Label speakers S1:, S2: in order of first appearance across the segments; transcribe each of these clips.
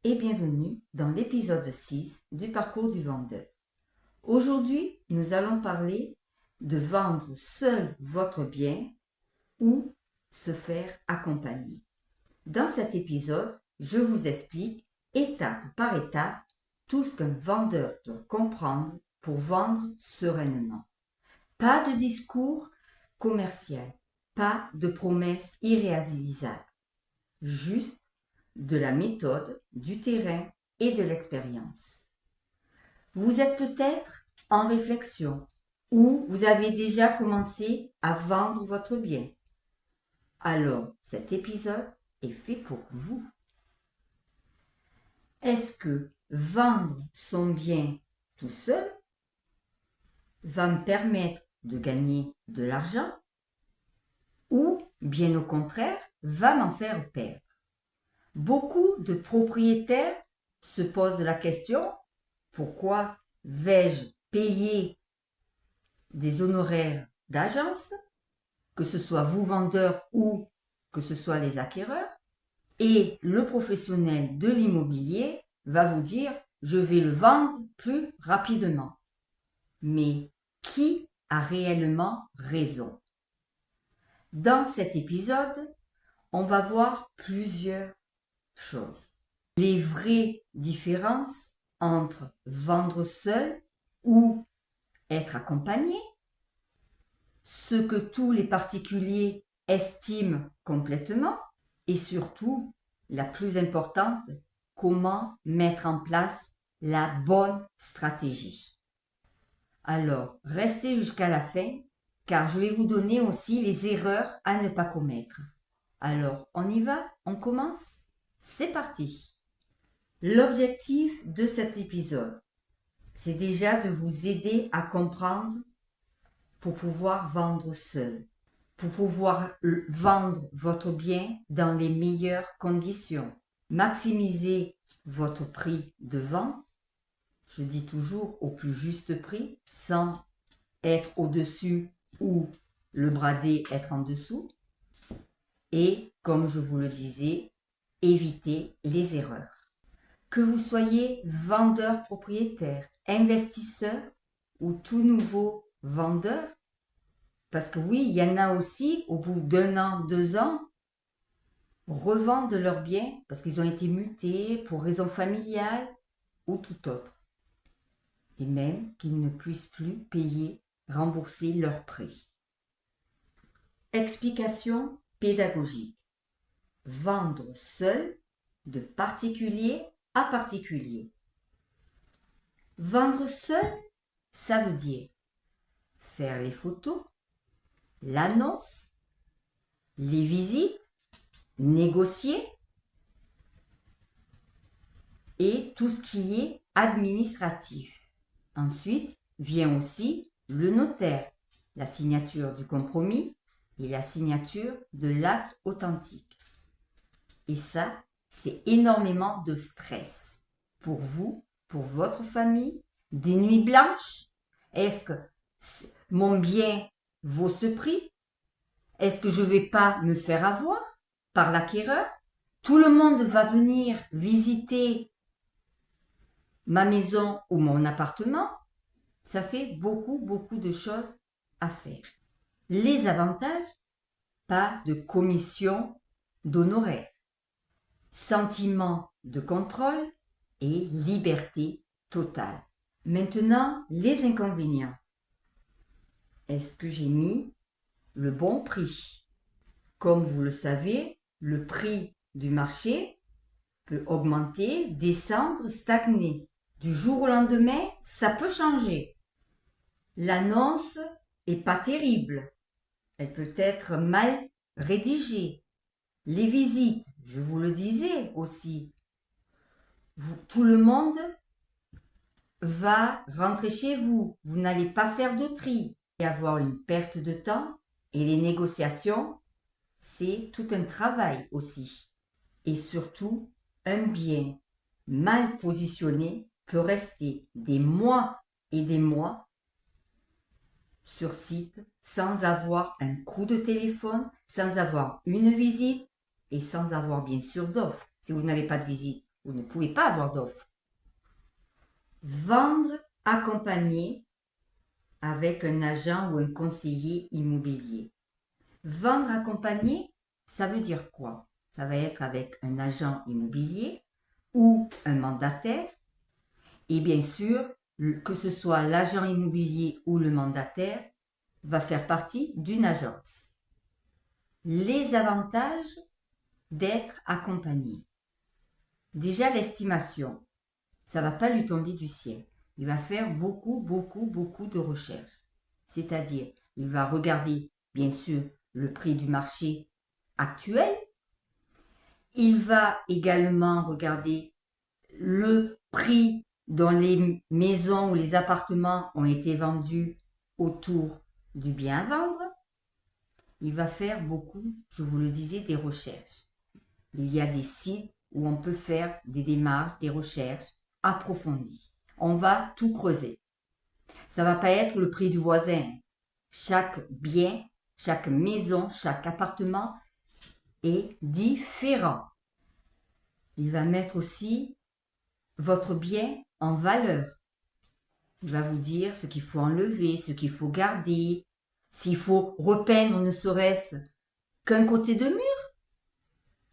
S1: et bienvenue dans l'épisode 6 du parcours du vendeur. Aujourd'hui, nous allons parler de vendre seul votre bien ou se faire accompagner. Dans cet épisode, je vous explique étape par étape tout ce qu'un vendeur doit comprendre pour vendre sereinement. Pas de discours commercial, pas de promesses irréalisables, juste de la méthode, du terrain et de l'expérience. Vous êtes peut-être en réflexion ou vous avez déjà commencé à vendre votre bien. Alors, cet épisode est fait pour vous. Est-ce que vendre son bien tout seul va me permettre de gagner de l'argent ou, bien au contraire, va m'en faire perdre? Beaucoup de propriétaires se posent la question: pourquoi vais-je payer des honoraires d'agence, que ce soit vous vendeur ou que ce soit les acquéreurs, et le professionnel de l'immobilier va vous dire: je vais le vendre plus rapidement. Mais qui a réellement raison? Dans cet épisode, on va voir plusieurs choses. Les vraies différences entre vendre seul ou être accompagné, ce que tous les particuliers estiment complètement, et surtout, la plus importante, comment mettre en place la bonne stratégie. Alors, restez jusqu'à la fin, car je vais vous donner aussi les erreurs à ne pas commettre. Alors, on y va? On commence? C'est parti! L'objectif de cet épisode, c'est déjà de vous aider à comprendre pour pouvoir vendre seul, pour pouvoir vendre votre bien dans les meilleures conditions, maximiser votre prix de vente, je dis toujours au plus juste prix, sans être au-dessus ou le bradé être en dessous, et comme je vous le disais, éviter les erreurs. Que vous soyez vendeur propriétaire, investisseur ou tout nouveau vendeur, parce que oui, il y en a aussi, au bout d'1 an, 2 ans, revendent leurs biens parce qu'ils ont été mutés pour raisons familiales ou tout autre. Et même qu'ils ne puissent plus payer, rembourser leurs prêts. Explication pédagogique. Vendre seul, de particulier à particulier. Vendre seul, ça veut dire faire les photos, l'annonce, les visites, négocier et tout ce qui est administratif. Ensuite vient aussi le notaire, la signature du compromis et la signature de l'acte authentique. Et ça, c'est énormément de stress pour vous, pour votre famille, des nuits blanches. Est-ce que mon bien vaut ce prix? Est-ce que je ne vais pas me faire avoir par l'acquéreur? Tout le monde va venir visiter ma maison ou mon appartement. Ça fait beaucoup de choses à faire. Les avantages, pas de commission d'honoraires, sentiment de contrôle et liberté totale. Maintenant, les inconvénients. Est-ce que j'ai mis le bon prix? Comme vous le savez, le prix du marché peut augmenter, descendre, stagner. Du jour au lendemain, ça peut changer. L'annonce est pas terrible. Elle peut être mal rédigée. Les visites, je vous le disais aussi, tout le monde va rentrer chez vous. Vous n'allez pas faire de tri. Il va y avoir une perte de temps et les négociations, c'est tout un travail aussi. Et surtout, un bien mal positionné peut rester des mois et des mois sur site sans avoir un coup de téléphone, sans avoir une visite et sans avoir bien sûr d'offre. Si vous n'avez pas de visite, Vous ne pouvez pas avoir d'offre. Vendre accompagné avec un agent ou un conseiller immobilier. Vendre accompagné, ça veut dire quoi? Ça va être avec un agent immobilier ou un mandataire. Et bien sûr, que ce soit l'agent immobilier ou le mandataire, va faire partie d'une agence. Les avantages d'être accompagné. Déjà, l'estimation, ça va pas lui tomber du ciel. Il va faire beaucoup de recherches. C'est-à-dire, il va regarder, bien sûr, le prix du marché actuel. Il va également regarder le prix dont les maisons ou les appartements ont été vendus autour du bien à vendre. Il va faire beaucoup, je vous le disais, des recherches. Il y a des sites où on peut faire des démarches, des recherches approfondies. On va tout creuser. Ça va pas être le prix du voisin. Chaque bien, chaque maison, chaque appartement est différent. Il va mettre aussi votre bien en valeur. Il va vous dire ce qu'il faut enlever, ce qu'il faut garder, s'il faut repeindre ne serait-ce qu'un côté de mur.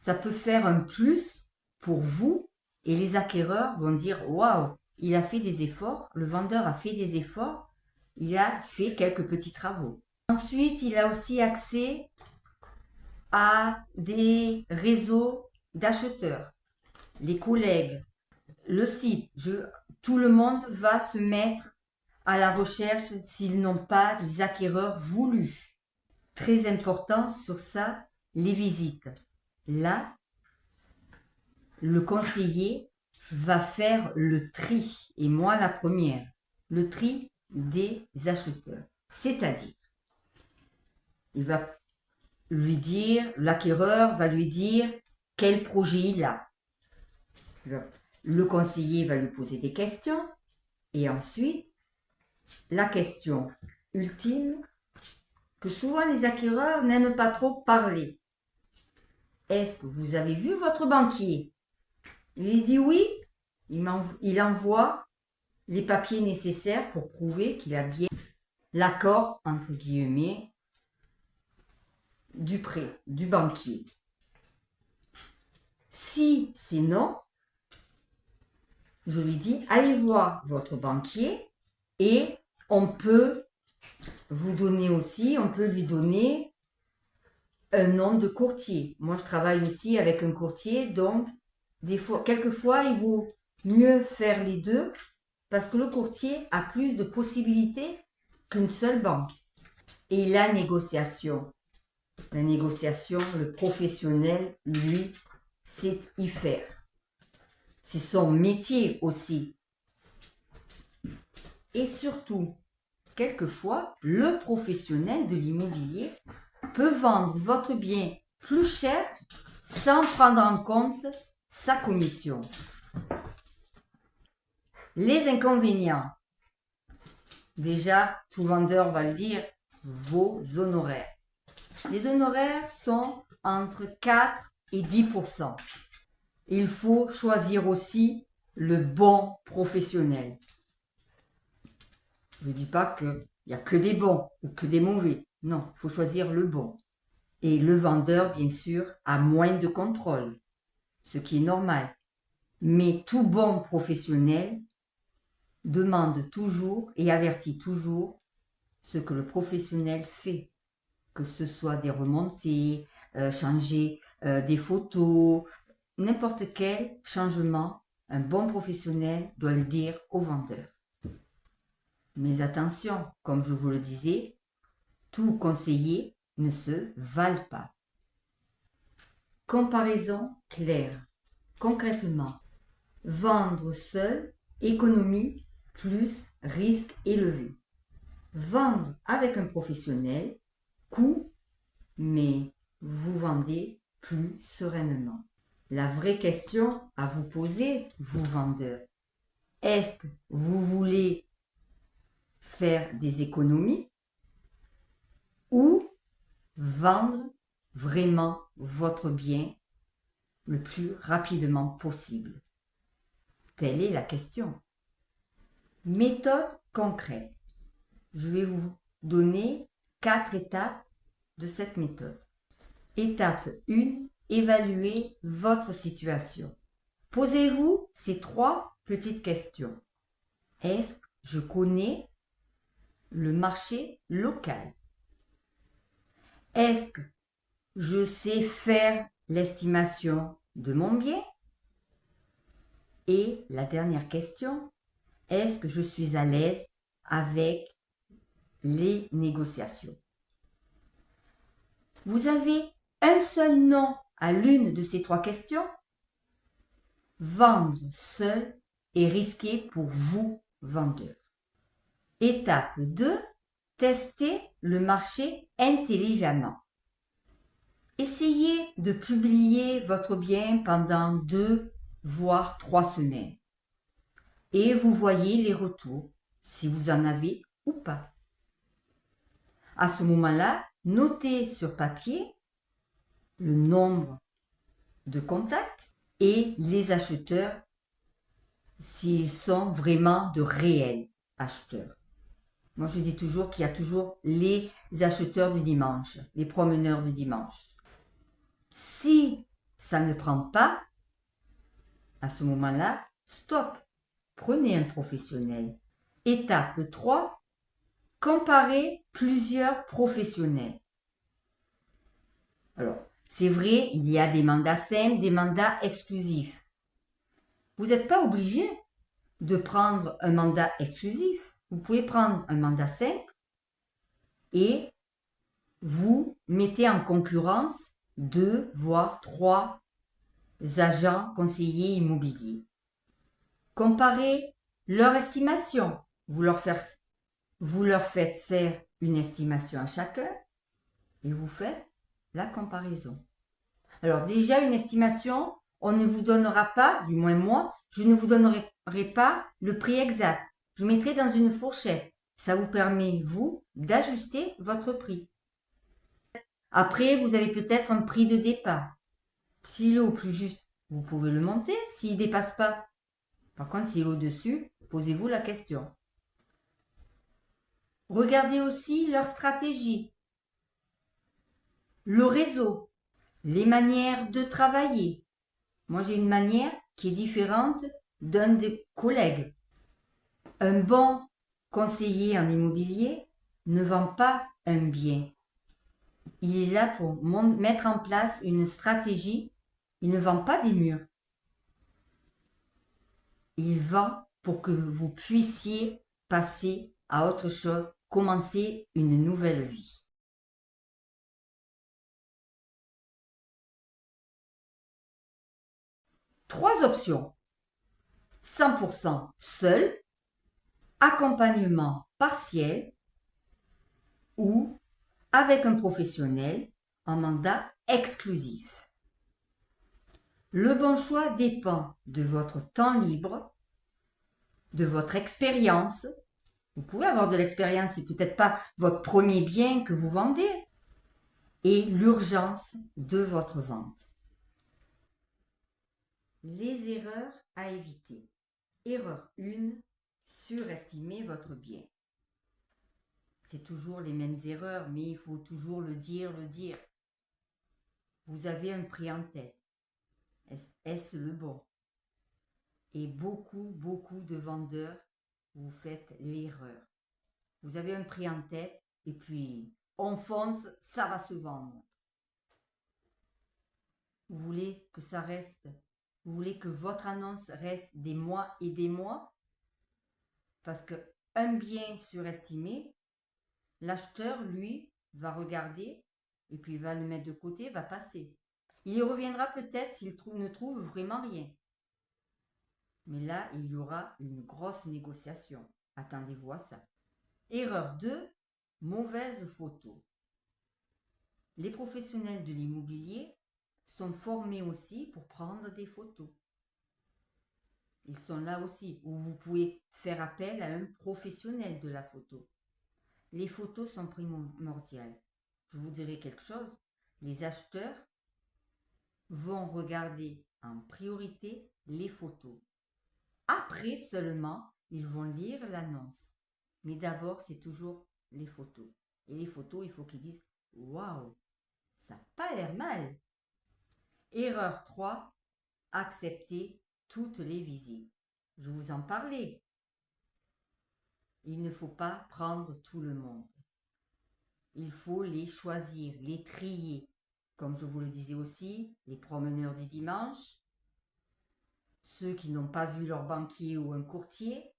S1: Ça peut faire un plus pour vous et les acquéreurs vont dire « Waouh, il a fait des efforts, le vendeur a fait des efforts, il a fait quelques petits travaux. » Ensuite, il a aussi accès à des réseaux d'acheteurs, les collègues, le site. Tout le monde va se mettre à la recherche s'ils n'ont pas des acquéreurs voulus. Très important sur ça, les visites. Là, le conseiller va faire le tri, et moi la première, le tri des acheteurs. C'est-à-dire, il va lui dire, l'acquéreur va lui dire quel projet il a. Le conseiller va lui poser des questions, et ensuite, la question ultime, que souvent les acquéreurs n'aiment pas trop parler. Est-ce que vous avez vu votre banquier? Il dit oui, il envoie les papiers nécessaires pour prouver qu'il a bien l'accord, entre guillemets, du prêt, du banquier. Si c'est non, je lui dis, allez voir votre banquier et on peut vous donner aussi, on peut lui donner un nom de courtier. Moi, je travaille aussi avec un courtier, donc quelquefois, il vaut mieux faire les deux parce que le courtier a plus de possibilités qu'une seule banque. Et la négociation, le professionnel, lui, sait y faire. C'est son métier aussi. Et surtout, quelquefois, le professionnel de l'immobilier peut vendre votre bien plus cher sans prendre en compte sa commission. Les inconvénients. Déjà, tout vendeur va le dire, vos honoraires. Les honoraires sont entre 4 et 10%. Il faut choisir aussi le bon professionnel. Je ne dis pas qu'il n'y a que des bons ou que des mauvais. Non, il faut choisir le bon. Et le vendeur, bien sûr, a moins de contrôle, ce qui est normal. Mais tout bon professionnel demande toujours et avertit toujours ce que le professionnel fait. Que ce soit des remontées, changer des photos, n'importe quel changement, un bon professionnel doit le dire au vendeur. Mais attention, comme je vous le disais, tout conseiller ne se valent pas. Comparaison claire. Concrètement, vendre seul, économie plus risque élevé. Vendre avec un professionnel, coût, mais vous vendez plus sereinement. La vraie question à vous poser, vous vendeurs, est-ce que vous voulez faire des économies ou vendre vraiment votre bien le plus rapidement possible? Telle est la question. Méthode concrète. Je vais vous donner 4 étapes de cette méthode. Étape 1, évaluez votre situation. Posez-vous ces 3 petites questions. Est-ce que je connais le marché local? Est-ce que je sais faire l'estimation de mon bien? Et la dernière question, est-ce que je suis à l'aise avec les négociations? Vous avez un seul nom à l'une de ces 3 questions? Vendre seul est risqué pour vous, vendeur. Étape 2, testez le marché intelligemment. Essayez de publier votre bien pendant 2 voire 3 semaines. Et vous voyez les retours, si vous en avez ou pas. À ce moment-là, notez sur papier le nombre de contacts et les acheteurs s'ils sont vraiment de réels acheteurs. Moi, je dis toujours qu'il y a toujours les acheteurs du dimanche, les promeneurs du dimanche. Si ça ne prend pas, à ce moment-là, stop. Prenez un professionnel. Étape 3, comparez plusieurs professionnels. Alors, c'est vrai, il y a des mandats simples, des mandats exclusifs. Vous n'êtes pas obligé de prendre un mandat exclusif. Vous pouvez prendre un mandat simple et vous mettez en concurrence 2 voire 3 agents conseillers immobiliers. Comparez leur estimation. Vous leur faites faire une estimation à chacun et vous faites la comparaison. Alors déjà, une estimation, on ne vous donnera pas, du moins moi, je ne vous donnerai pas le prix exact. Je mettrai dans une fourchette. Ça vous permet, vous, d'ajuster votre prix. Après, vous avez peut-être un prix de départ. S'il est au plus juste, vous pouvez le monter. S'il ne dépasse pas, par contre, s'il est au-dessus, posez-vous la question. Regardez aussi leur stratégie, le réseau, les manières de travailler. Moi, j'ai une manière qui est différente d'un des collègues. Un bon conseiller en immobilier ne vend pas un bien. Il est là pour mettre en place une stratégie. Il ne vend pas des murs. Il vend pour que vous puissiez passer à autre chose, commencer une nouvelle vie. Trois options. 100% seul, accompagnement partiel ou avec un professionnel en mandat exclusif. Le bon choix dépend de votre temps libre, de votre expérience. Vous pouvez avoir de l'expérience, c'est peut-être pas votre premier bien que vous vendez, et l'urgence de votre vente. Les erreurs à éviter. Erreur 1, surestimer votre bien. C'est toujours les mêmes erreurs, mais il faut toujours le dire. Vous avez un prix en tête. Est-ce le bon? Et beaucoup de vendeurs, vous faites l'erreur. Vous avez un prix en tête et puis on fonce, ça va se vendre. Vous voulez que ça reste, vous voulez que votre annonce reste des mois et des mois? Parce qu'un bien surestimé, l'acheteur, lui, va regarder et puis il va le mettre de côté, va passer. Il y reviendra peut-être s'il ne trouve vraiment rien. Mais là, il y aura une grosse négociation. Attendez-vous à ça. Erreur 2, mauvaise photo. Les professionnels de l'immobilier sont formés aussi pour prendre des photos. Ils sont là aussi, où vous pouvez faire appel à un professionnel de la photo. Les photos sont primordiales. Je vous dirai quelque chose, les acheteurs vont regarder en priorité les photos. Après seulement, ils vont lire l'annonce. Mais d'abord, c'est toujours les photos. Et les photos, il faut qu'ils disent « Waouh, ça n'a pas l'air mal ». Erreur 3, accepter toutes les visites. Je vous en parlais. Il ne faut pas prendre tout le monde. Il faut les choisir, les trier. Comme je vous le disais aussi, les promeneurs du dimanche, ceux qui n'ont pas vu leur banquier ou un courtier,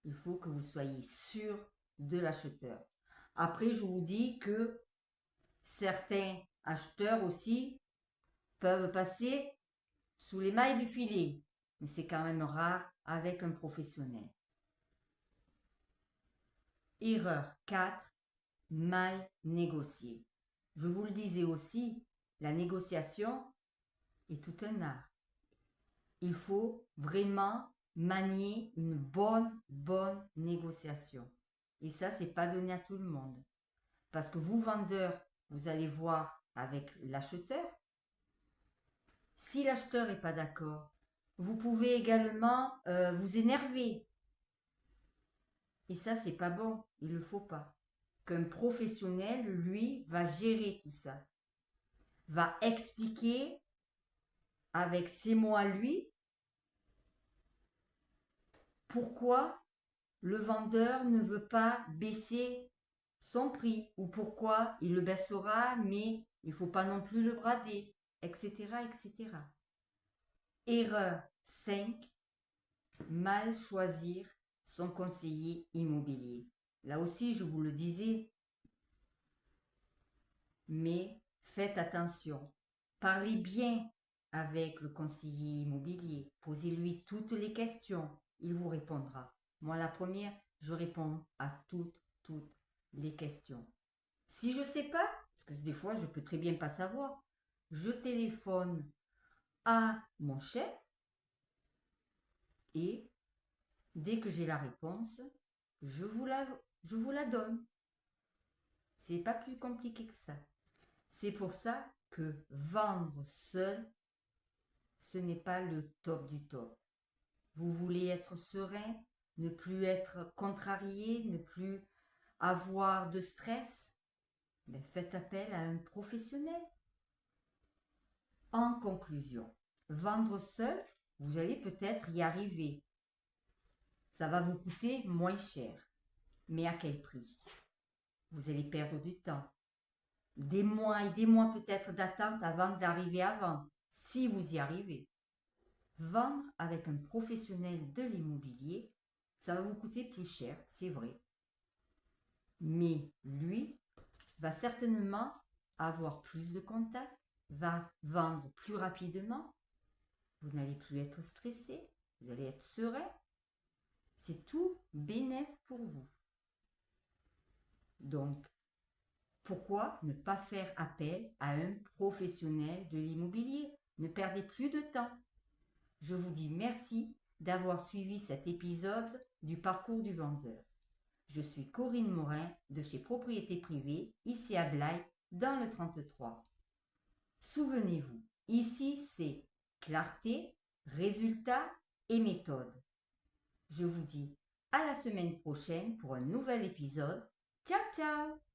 S1: il faut que vous soyez sûr de l'acheteur. Après, je vous dis que certains acheteurs aussi peuvent passer sous les mailles du filet, mais c'est quand même rare avec un professionnel. Erreur 4, mal négocier. Je vous le disais aussi, la négociation est tout un art. Il faut vraiment manier une bonne négociation. Et ça, c'est pas donné à tout le monde. Parce que vous, vendeur, vous allez voir avec l'acheteur. Si l'acheteur n'est pas d'accord, vous pouvez également vous énerver. Et ça, c'est pas bon. Il ne faut pas. Qu'un professionnel, lui, va gérer tout ça. Va expliquer avec ses mots à lui pourquoi le vendeur ne veut pas baisser son prix ou pourquoi il le baissera mais il ne faut pas non plus le brader, etc., etc. Erreur 5, mal choisir son conseiller immobilier. Là aussi, je vous le disais, mais faites attention. Parlez bien avec le conseiller immobilier. Posez-lui toutes les questions. Il vous répondra. Moi, la première, je réponds à toutes les questions. Si je ne sais pas, parce que des fois, je peux très bien pas savoir, je téléphone à mon chef et dès que j'ai la réponse, je vous la donne. C'est pas plus compliqué que ça. C'est pour ça que vendre seul, ce n'est pas le top du top. Vous voulez être serein, ne plus être contrarié, ne plus avoir de stress, mais faites appel à un professionnel. En conclusion, vendre seul, vous allez peut-être y arriver. Ça va vous coûter moins cher. Mais à quel prix? Vous allez perdre du temps. Des mois et des mois peut-être d'attente avant d'arriver à vendre, si vous y arrivez. Vendre avec un professionnel de l'immobilier, ça va vous coûter plus cher, c'est vrai. Mais lui va certainement avoir plus de contacts, va vendre plus rapidement. Vous n'allez plus être stressé, vous allez être serein. C'est tout bénéf pour vous. Donc, pourquoi ne pas faire appel à un professionnel de l'immobilier? Ne perdez plus de temps. Je vous dis merci d'avoir suivi cet épisode du parcours du vendeur. Je suis Corinne Morin de chez Propriété Privée, ici à Blaye, dans le 33. Souvenez-vous, ici c'est clarté, résultat et méthode. Je vous dis à la semaine prochaine pour un nouvel épisode. Ciao, ciao!